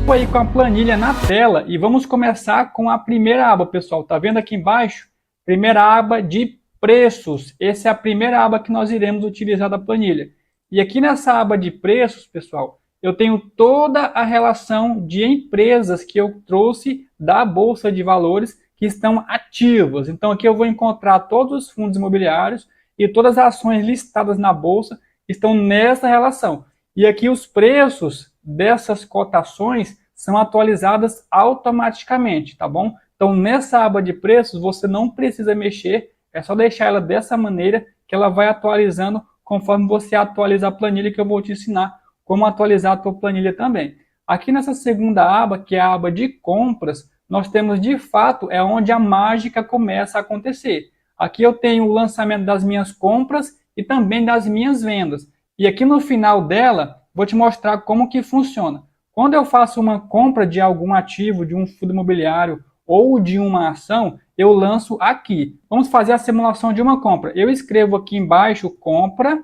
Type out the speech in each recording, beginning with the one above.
estou aí com a planilha na tela e vamos começar com a primeira aba, pessoal. Tá vendo aqui embaixo? Primeira aba de preços. Essa é a primeira aba que nós iremos utilizar da planilha. E aqui nessa aba de preços, pessoal, eu tenho toda a relação de empresas que eu trouxe da Bolsa de Valores que estão ativas. Então aqui eu vou encontrar todos os fundos imobiliários e todas as ações listadas na Bolsa estão nessa relação. E aqui os preços dessas cotações são atualizadas automaticamente, tá bom? Então nessa aba de preços você não precisa mexer, é só deixar ela dessa maneira que ela vai atualizando conforme você atualiza a planilha, que eu vou te ensinar como atualizar a tua planilha também. Aqui nessa segunda aba, que é a aba de compras, nós temos de fato, é onde a mágica começa a acontecer. Aqui eu tenho o lançamento das minhas compras e também das minhas vendas. E aqui no final dela, vou te mostrar como que funciona. Quando eu faço uma compra de algum ativo, de um fundo imobiliário ou de uma ação, eu lanço aqui. Vamos fazer a simulação de uma compra. Eu escrevo aqui embaixo, compra.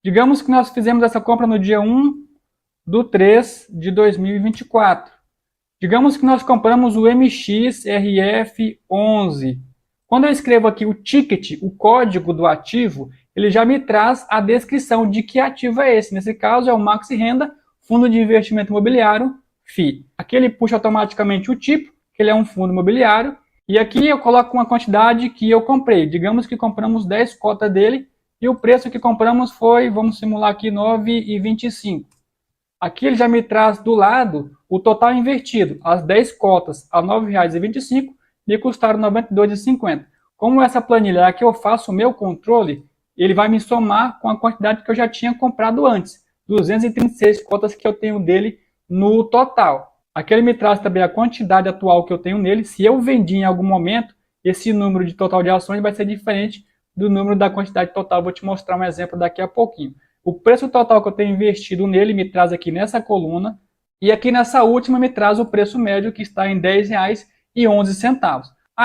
Digamos que nós fizemos essa compra no dia 1/3/2024. Digamos que nós compramos o MXRF11. Quando eu escrevo aqui o ticket, o código do ativo, ele já me traz a descrição de que ativo é esse. Nesse caso é o Maxi Renda, Fundo de Investimento Imobiliário, FI. Aqui ele puxa automaticamente o tipo, que ele é um fundo imobiliário. E aqui eu coloco uma quantidade que eu comprei. Digamos que compramos 10 cotas dele e o preço que compramos foi, vamos simular aqui, R$ 9,25. Aqui ele já me traz do lado o total invertido. As 10 cotas a R$ 9,25 me custaram R$ 92,50. Como essa planilha aqui eu faço o meu controle, ele vai me somar com a quantidade que eu já tinha comprado antes. 236 cotas que eu tenho dele no total. Aqui ele me traz também a quantidade atual que eu tenho nele. Se eu vendi em algum momento, esse número de total de ações vai ser diferente do número da quantidade total. Vou te mostrar um exemplo daqui a pouquinho. O preço total que eu tenho investido nele me traz aqui nessa coluna. E aqui nessa última me traz o preço médio, que está em R$ 10,11.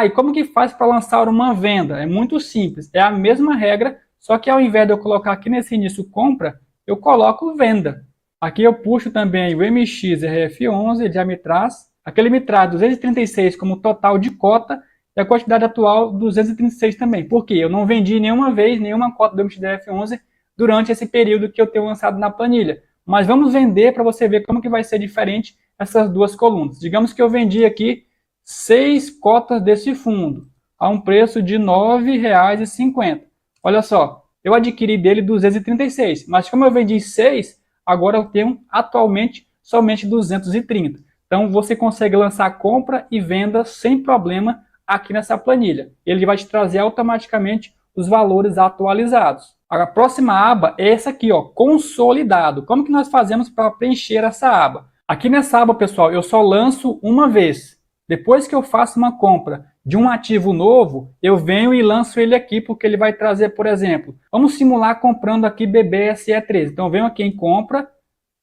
E como que faz para lançar uma venda? É muito simples. É a mesma regra, só que ao invés de eu colocar aqui nesse início compra, eu coloco venda. Aqui eu puxo também o MXRF11, ele já me traz. Aqui ele me traz 236 como total de cota e a quantidade atual 236 também. Por quê? Eu não vendi nenhuma vez nenhuma cota do MXRF11 durante esse período que eu tenho lançado na planilha. Mas vamos vender para você ver como que vai ser diferente essas duas colunas. Digamos que eu vendi aqui 6 cotas desse fundo a um preço de R$ 9,50. Olha só, eu adquiri dele 236, mas como eu vendi 6, agora eu tenho atualmente somente 230. Então você consegue lançar compra e venda sem problema aqui nessa planilha. Ele vai te trazer automaticamente os valores atualizados. A próxima aba é essa aqui, ó, consolidado. Como que nós fazemos para preencher essa aba? Aqui nessa aba, pessoal, eu só lanço uma vez. Depois que eu faço uma compra de um ativo novo, eu venho e lanço ele aqui, porque ele vai trazer, por exemplo, vamos simular comprando aqui BBSE13. Então, eu venho aqui em compra,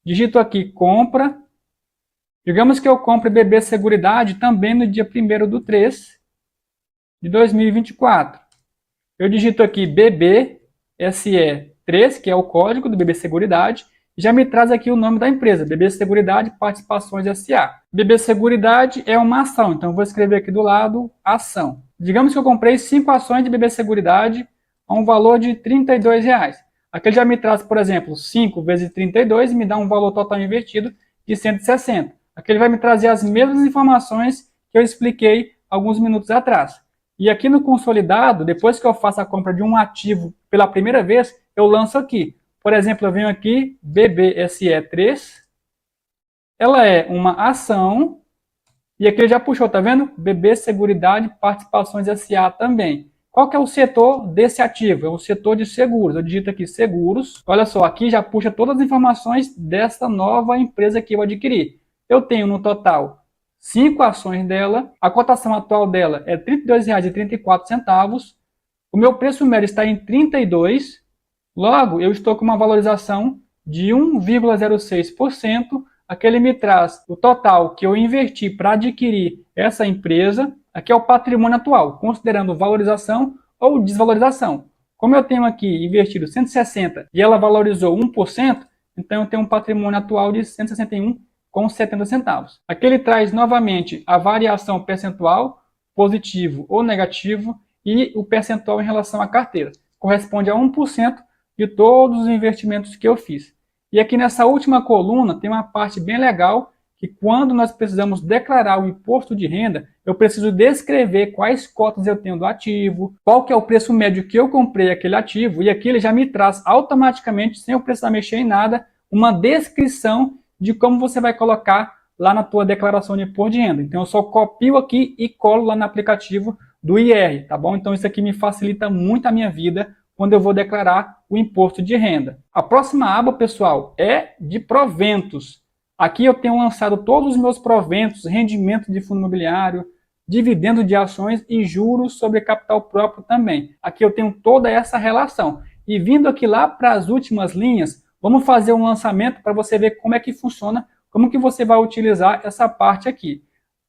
digito aqui compra. Digamos que eu compre BB Seguridade também no dia 1/3/2024. Eu digito aqui BBSE3, que é o código do BB Seguridade, e já me traz aqui o nome da empresa, BB Seguridade Participações S.A. BB Seguridade é uma ação, então eu vou escrever aqui do lado, ação. Digamos que eu comprei 5 ações de BB Seguridade a um valor de R$ 32,00. Aqui ele já me traz, por exemplo, 5 vezes 32 e me dá um valor total invertido de 160. Aqui ele vai me trazer as mesmas informações que eu expliquei alguns minutos atrás. E aqui no consolidado, depois que eu faço a compra de um ativo pela primeira vez, eu lanço aqui. Por exemplo, eu venho aqui, BBSE3, ela é uma ação, e aqui ele já puxou, tá vendo? BB Seguridade Participações S.A. também. Qual que é o setor desse ativo? É o setor de seguros. Eu digito aqui seguros. Olha só, aqui já puxa todas as informações dessa nova empresa que eu adquiri. Eu tenho no total 5 ações dela, a cotação atual dela é R$ 32,34, o meu preço médio está em 32, logo eu estou com uma valorização de 1,06%, aqui ele me traz o total que eu inverti para adquirir essa empresa, aqui é o patrimônio atual, considerando valorização ou desvalorização. Como eu tenho aqui investido 160 e ela valorizou 1%, então eu tenho um patrimônio atual de 161 com 70 centavos. Aqui ele traz novamente a variação percentual, positivo ou negativo, e o percentual em relação à carteira. Corresponde a 1% de todos os investimentos que eu fiz. E aqui nessa última coluna tem uma parte bem legal, que quando nós precisamos declarar o imposto de renda, eu preciso descrever quais cotas eu tenho do ativo, qual que é o preço médio que eu comprei aquele ativo, e aqui ele já me traz automaticamente, sem eu precisar mexer em nada, uma descrição de como você vai colocar lá na tua declaração de imposto de renda. Então eu só copio aqui e colo lá no aplicativo do IR, tá bom? Então isso aqui me facilita muito a minha vida quando eu vou declarar o imposto de renda. A próxima aba, pessoal, é de proventos. Aqui eu tenho lançado todos os meus proventos, rendimento de fundo imobiliário, dividendo de ações e juros sobre capital próprio também. Aqui eu tenho toda essa relação. E vindo aqui lá para as últimas linhas, vamos fazer um lançamento para você ver como é que funciona, como que você vai utilizar essa parte aqui.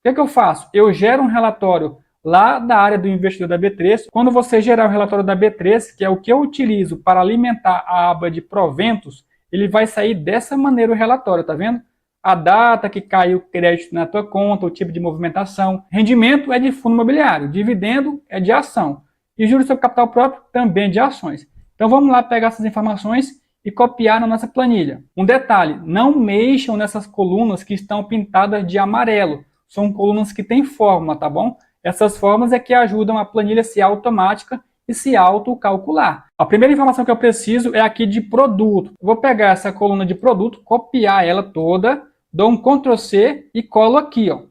O que eu faço? Eu gero um relatório lá da área do investidor da B3. Quando você gerar o relatório da B3, que é o que eu utilizo para alimentar a aba de proventos, ele vai sair dessa maneira o relatório, tá vendo? A data que caiu o crédito na tua conta, o tipo de movimentação. Rendimento é de fundo imobiliário, dividendo é de ação. E juros sobre capital próprio também de ações. Então vamos lá pegar essas informações e copiar na nossa planilha. Um detalhe, não mexam nessas colunas que estão pintadas de amarelo. São colunas que têm fórmula, tá bom? Essas fórmulas é que ajudam a planilha a ser automática e se autocalcular. A primeira informação que eu preciso é aqui de produto. Eu vou pegar essa coluna de produto, copiar ela toda, dou um Ctrl C e colo aqui, ó.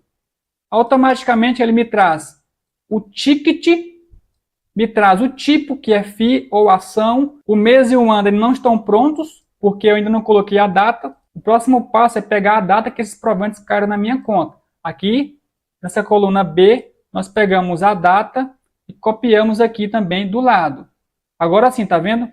Automaticamente ele me traz o ticket, me traz o tipo, que é FII ou ação. O mês e o ano eles não estão prontos, porque eu ainda não coloquei a data. O próximo passo é pegar a data que esses proventos caíram na minha conta. Aqui, nessa coluna B, nós pegamos a data e copiamos aqui também do lado. Agora sim, tá vendo?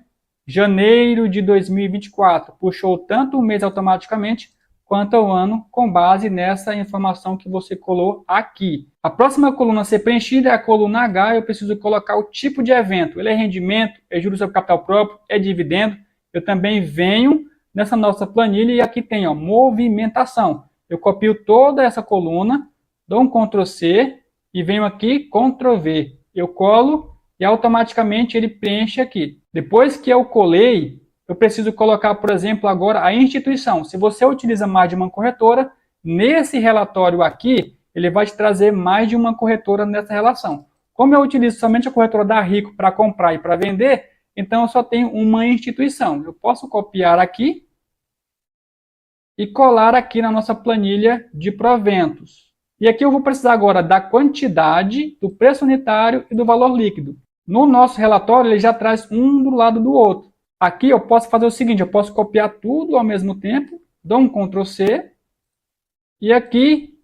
Janeiro de 2024. Puxou tanto o mês automaticamente, quanto o ano, com base nessa informação que você colou aqui. A próxima coluna a ser preenchida é a coluna H. Eu preciso colocar o tipo de evento. Ele é rendimento, é juros sobre capital próprio, é dividendo. Eu também venho nessa nossa planilha e aqui tem, ó, movimentação. Eu copio toda essa coluna, dou um Ctrl C e venho aqui Ctrl V. Eu colo e automaticamente ele preenche aqui. Depois que eu colei, eu preciso colocar, por exemplo, agora a instituição. Se você utiliza mais de uma corretora, nesse relatório aqui, ele vai te trazer mais de uma corretora nessa relação. Como eu utilizo somente a corretora da Rico para comprar e para vender, então eu só tenho uma instituição. Eu posso copiar aqui e colar aqui na nossa planilha de proventos. E aqui eu vou precisar agora da quantidade, do preço unitário e do valor líquido. No nosso relatório, ele já traz um do lado do outro. Aqui eu posso fazer o seguinte, eu posso copiar tudo ao mesmo tempo, dou um Ctrl C, e aqui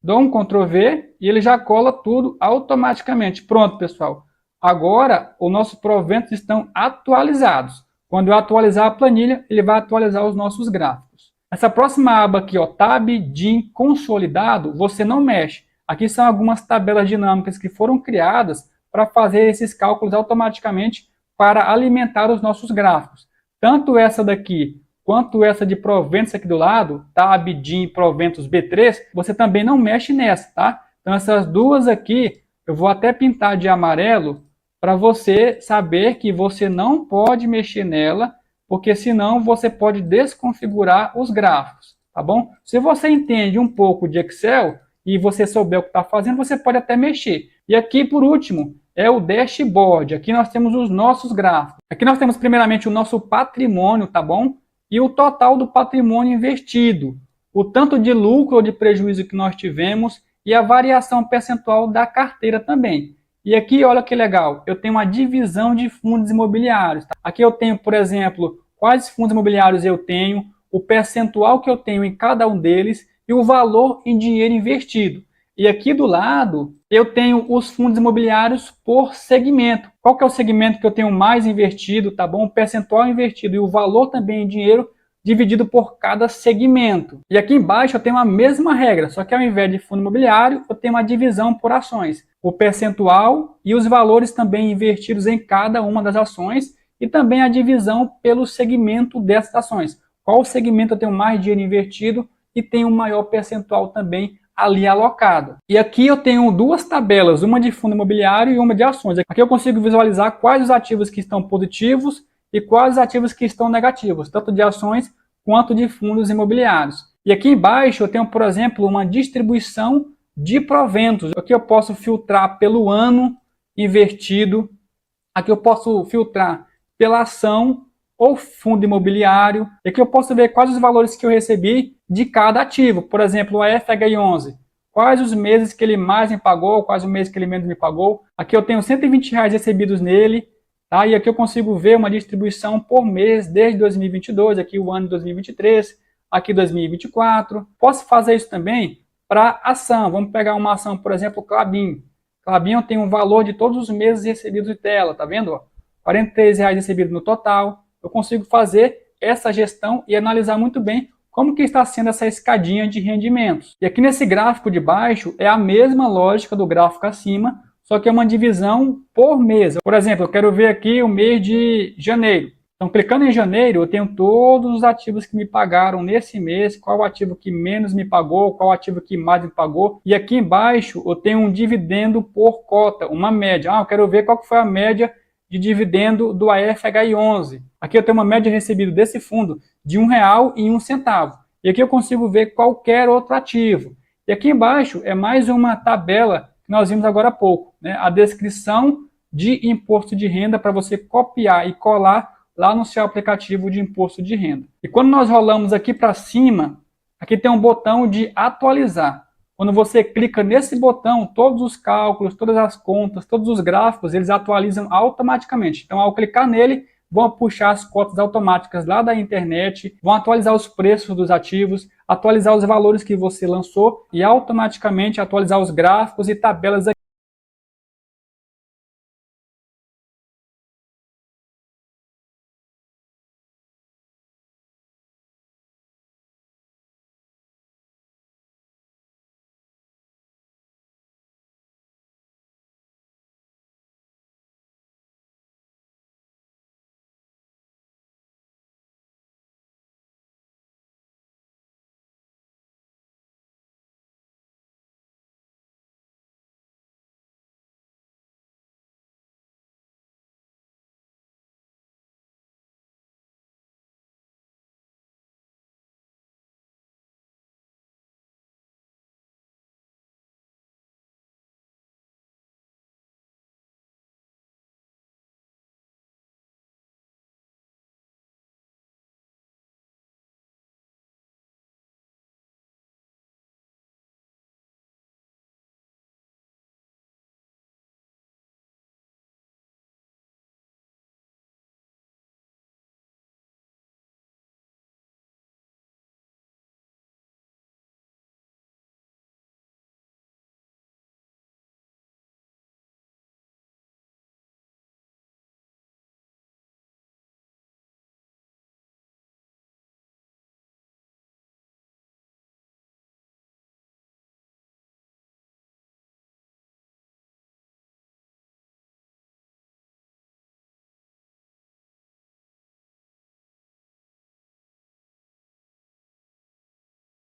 dou um Ctrl V, e ele já cola tudo automaticamente. Pronto, pessoal. Agora, os nossos proventos estão atualizados. Quando eu atualizar a planilha, ele vai atualizar os nossos gráficos. Essa próxima aba aqui, ó, Tab DIN Consolidado, você não mexe. Aqui são algumas tabelas dinâmicas que foram criadas para fazer esses cálculos automaticamente para alimentar os nossos gráficos. Tanto essa daqui quanto essa de proventos aqui do lado, Tab DIN Proventos B3, você também não mexe nessa, tá? Então essas duas aqui, eu vou até pintar de amarelo para você saber que você não pode mexer nela, porque senão você pode desconfigurar os gráficos, tá bom? Se você entende um pouco de Excel e você souber o que está fazendo, você pode até mexer. E aqui, por último, é o dashboard. Aqui nós temos os nossos gráficos. Aqui nós temos primeiramente o nosso patrimônio, tá bom? E o total do patrimônio investido. O tanto de lucro ou de prejuízo que nós tivemos e a variação percentual da carteira também. E aqui, olha que legal, eu tenho uma divisão de fundos imobiliários. Tá? Aqui eu tenho, por exemplo, quais fundos imobiliários eu tenho, o percentual que eu tenho em cada um deles e o valor em dinheiro investido. E aqui do lado, eu tenho os fundos imobiliários por segmento. Qual que é o segmento que eu tenho mais investido, tá bom? O percentual investido e o valor também em dinheiro dividido por cada segmento. E aqui embaixo eu tenho a mesma regra, só que ao invés de fundo imobiliário, eu tenho uma divisão por ações. O percentual e os valores também investidos em cada uma das ações e também a divisão pelo segmento dessas ações. Qual segmento eu tenho mais dinheiro investido e tem um maior percentual também ali alocado. E aqui eu tenho duas tabelas, uma de fundo imobiliário e uma de ações. Aqui eu consigo visualizar quais os ativos que estão positivos e quais os ativos que estão negativos, tanto de ações quanto de fundos imobiliários. E aqui embaixo eu tenho, por exemplo, uma distribuição de proventos. Aqui eu posso filtrar pelo ano invertido, aqui eu posso filtrar pela ação ou fundo imobiliário. E aqui eu posso ver quais os valores que eu recebi de cada ativo. Por exemplo, o FHI11. Quais os meses que ele mais me pagou, quais os meses que ele menos me pagou. Aqui eu tenho R$120 recebidos nele. Tá? E aqui eu consigo ver uma distribuição por mês desde 2022, aqui o ano de 2023, aqui 2024. Posso fazer isso também para ação. Vamos pegar uma ação, por exemplo, Klabin. Klabin tem um valor de todos os meses recebidos de tela, tá vendo? R$43 recebido no total. Eu consigo fazer essa gestão e analisar muito bem como que está sendo essa escadinha de rendimentos. E aqui nesse gráfico de baixo é a mesma lógica do gráfico acima, só que é uma divisão por mês. Por exemplo, eu quero ver aqui o mês de janeiro. Então, clicando em janeiro, eu tenho todos os ativos que me pagaram nesse mês, qual o ativo que menos me pagou, qual o ativo que mais me pagou. E aqui embaixo eu tenho um dividendo por cota, uma média. Eu quero ver qual que foi a média de dividendo do AFHI11. Aqui eu tenho uma média recebida desse fundo de R$1,01. E aqui eu consigo ver qualquer outro ativo. E aqui embaixo é mais uma tabela que nós vimos agora há pouco, né? A descrição de imposto de renda para você copiar e colar lá no seu aplicativo de imposto de renda. E quando nós rolamos aqui para cima, aqui tem um botão de atualizar. Quando você clica nesse botão, todos os cálculos, todas as contas, todos os gráficos, eles atualizam automaticamente. Então, ao clicar nele, vão puxar as cotas automáticas lá da internet, vão atualizar os preços dos ativos, atualizar os valores que você lançou e automaticamente atualizar os gráficos e tabelas aqui.